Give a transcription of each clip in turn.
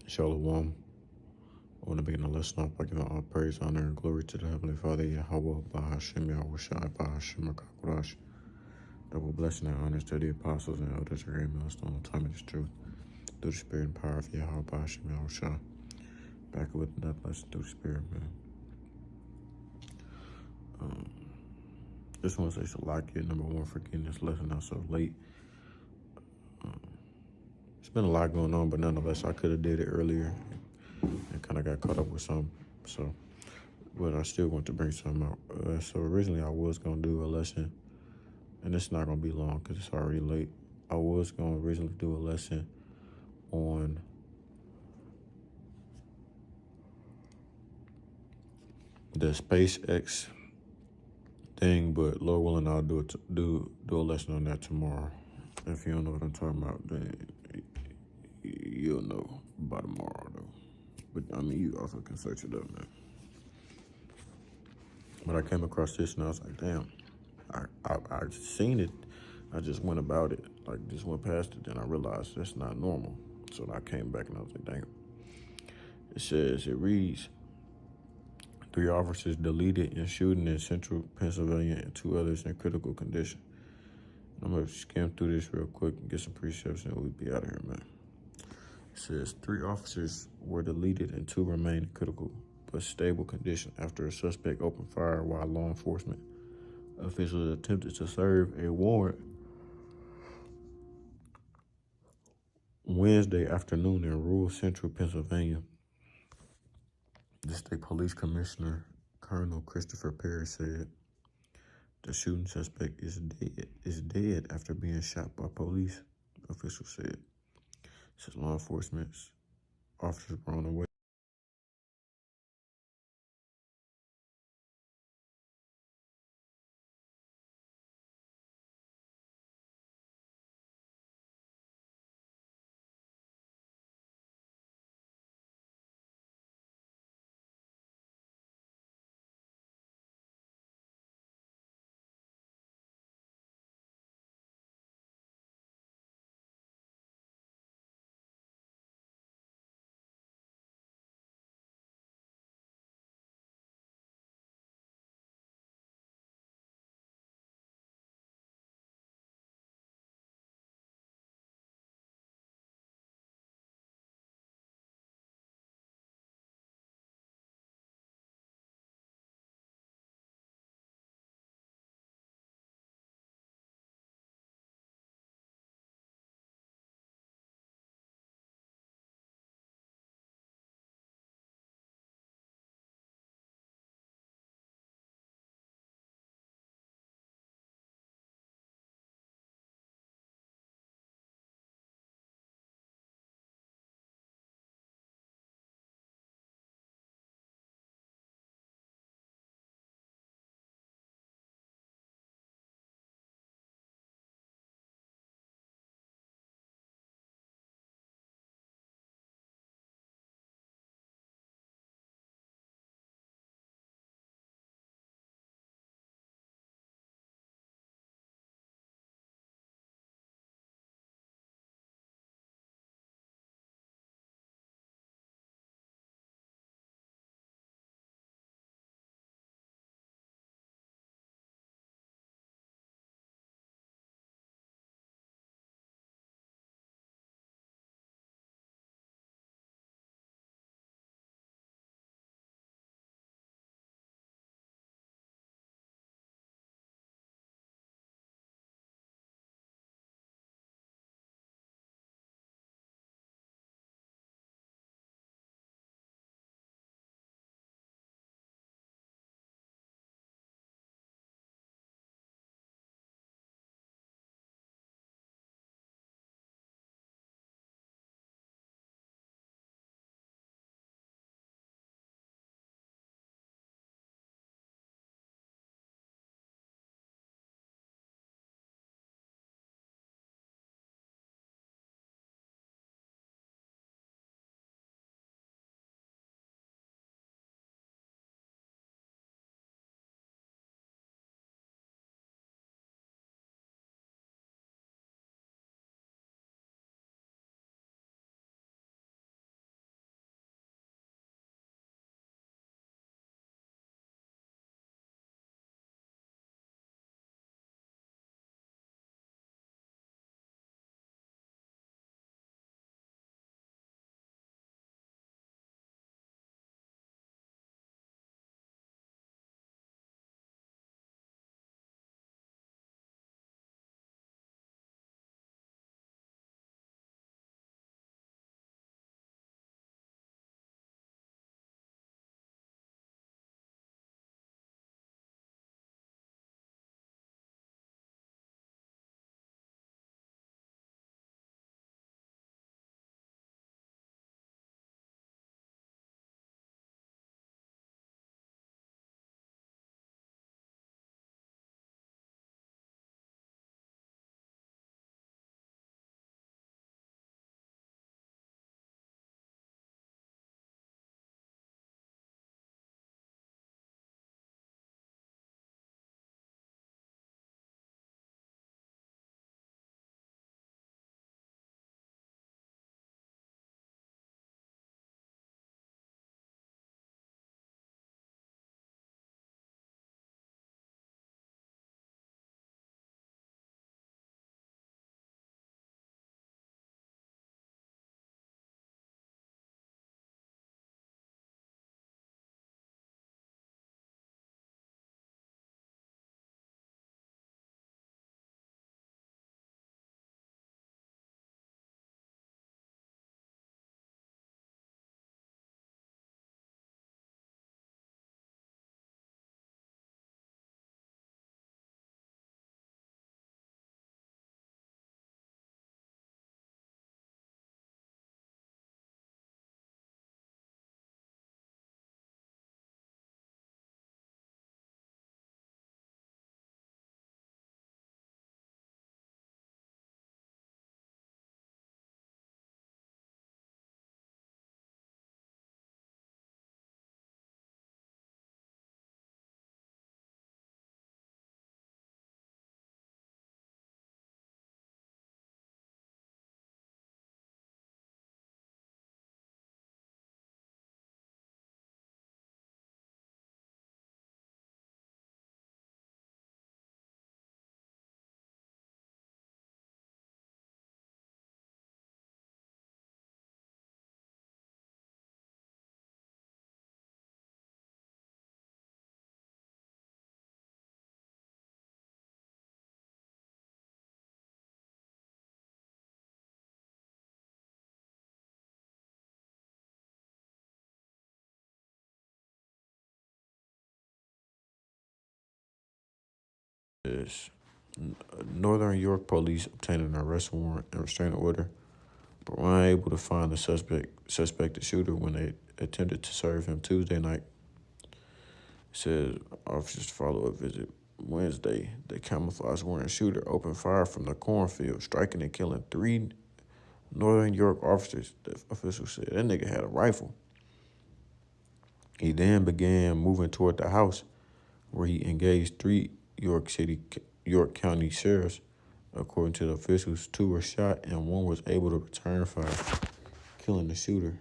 Shalom. I want to begin the lesson off by giving all praise, honor, and glory to the Heavenly Father, Yahweh, Bahashem, Yahushai, Bahashem, Akakodash. Double blessing and honors to the apostles and elders who gave millstone on time and its truth. Through the spirit and power of Yahweh, Bahashem, Yahushai. Back with another blessing through the spirit, man. Just want to say Salakia, number one, for getting this lesson out so late. It's been a lot going on, but nonetheless, I could have did it earlier and kind of got caught up with some. So, but I still want to bring something out. So originally I was going to do a lesson, and it's not going to be long because it's already late. I was going to originally do a lesson on the SpaceX thing, but Lord willing, I'll do a lesson on that tomorrow. If you don't know what I'm talking about, then you'll know by tomorrow, though. But I mean, you also can search it up, man. But I came across this and I was like, damn, I seen it. I just went about it, like just went past it. Then I realized that's not normal. So I came back and I was like, damn. It reads, 3 officers deleted in shooting in central Pennsylvania and 2 others in critical condition. I'm going to skim through this real quick and get some precepts and we'll be out of here, man. It says 3 officers were deleted and 2 remain in critical but stable condition after a suspect opened fire while law enforcement officials attempted to serve a warrant Wednesday afternoon in rural central Pennsylvania. The state police commissioner, Colonel Christopher Perry, said the shooting suspect is dead after being shot by police, officials said. Says law enforcement officers were on the way Is Northern York police obtained an arrest warrant and restraining order, but were unable to find the suspected shooter when they attempted to serve him Tuesday night. It says officers follow a visit Wednesday. The camouflage wearing shooter opened fire from the cornfield, striking and killing 3 Northern York officers, the officials said. That nigga had a rifle. He then began moving toward the house, where he engaged 3 York County sheriffs. According to the officials, 2 were shot and 1 was able to return fire, killing the shooter,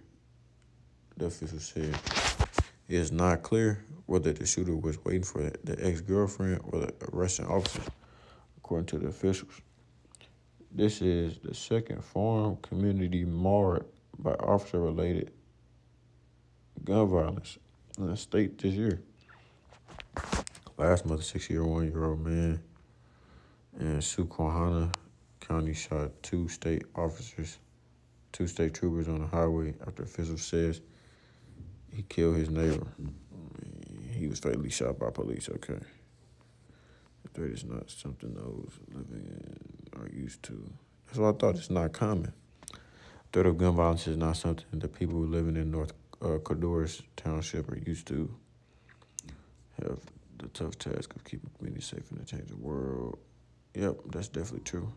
the officials said. It is not clear whether the shooter was waiting for the ex-girlfriend or the arresting officers, according to the officials. This is the second farm community marred by officer-related gun violence in the state this year. Last month, a 61-year-old man in Susquehanna County shot 2 state troopers on the highway after officials says he killed his neighbor. He was fatally shot by police, okay. The threat is not something those living in are used to. That's what I thought. It's not common. Threat of gun violence is not something that people living in North Codorus Township are used to. Have the tough task of keeping communities safe in a changing world. Yep, that's definitely true.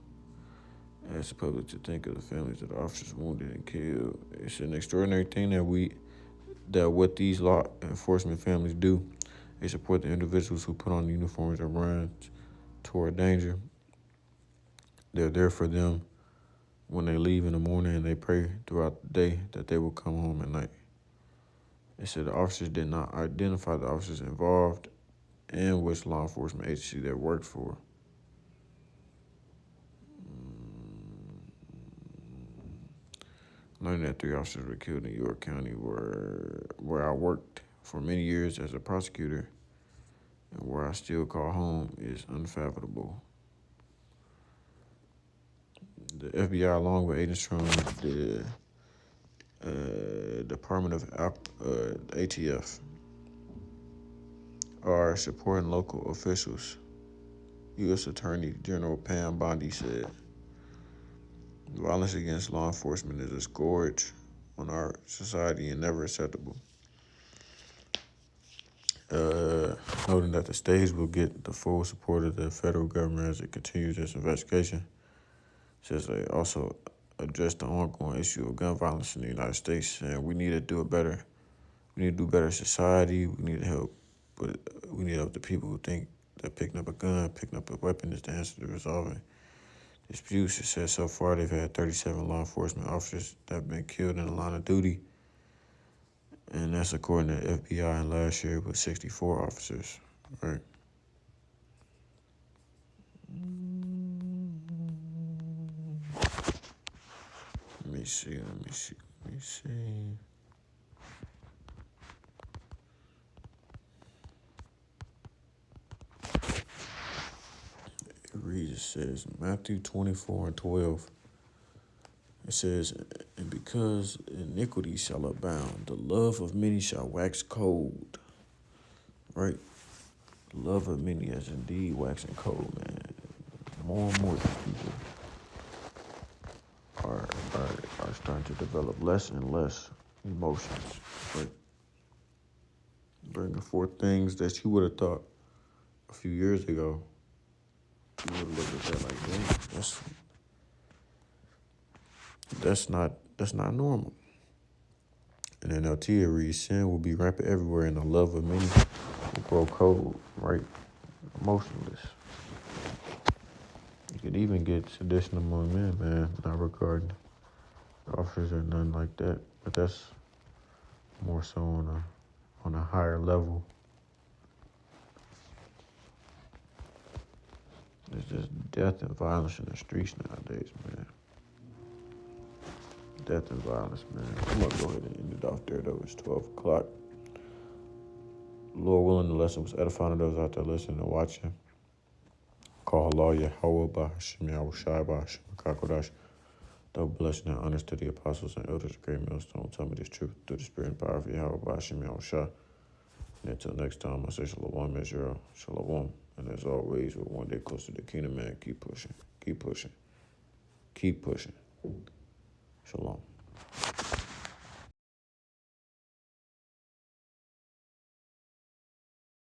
Ask the public to think of the families of the officers wounded and killed. It's an extraordinary thing that what these law enforcement families do. They support the individuals who put on the uniforms and run toward danger. They're there for them when they leave in the morning, and they pray throughout the day that they will come home at night. They said the officers did not identify the officers involved and which law enforcement agency they worked for. Learning that 3 officers were killed in York County, where I worked for many years as a prosecutor and where I still call home, is unfathomable. The FBI, along with agents from the Department of ATF, are supporting local officials. U.S. Attorney General Pam Bondi said, violence against law enforcement is a scourge on our society and never acceptable. Noting that the states will get the full support of the federal government as it continues its investigation, says they also address the ongoing issue of gun violence in the United States, and we need to do it better. We need to do better as society. We need to help, but we need to help the people who think that picking up a gun, picking up a weapon is the answer to resolving disputes. It says so far they've had 37 law enforcement officers that have been killed in the line of duty, and that's according to the FBI. And last year it was 64 officers. Right. Let me see. It reads, it says, Matthew 24:12. It says, and because iniquity shall abound, the love of many shall wax cold. Right? The love of many is indeed waxing cold, man. More and more people are starting to develop less and less emotions. Right? Bringing forth things that you would have thought a few years ago. You would have looked at that like, dang, that's not normal. And then LT reads, sin will be rampant everywhere, and the love of many will grow cold, right? Emotionless. You could even get sedition among men, man, not regarding officers or nothing like that. But that's more so on a higher level. There's just death and violence in the streets nowadays, man. Death and violence, man. I'm going to go ahead and end it off there, though. It's 12 o'clock. Lord willing, the lesson was edifying to those out there listening and watching. Call Allah Yahweh Bahashim Yahushai Bahashim Kakodash. Double blessing and honors to the apostles and elders of Great Millstone. Tell me this truth through the spirit and power of Yahweh Bahashim Yahushai. And until next time, I say shalom, Israel, shalom. And as always, we're one day closer to the kingdom, man. Keep pushing, keep pushing, keep pushing. Shalom.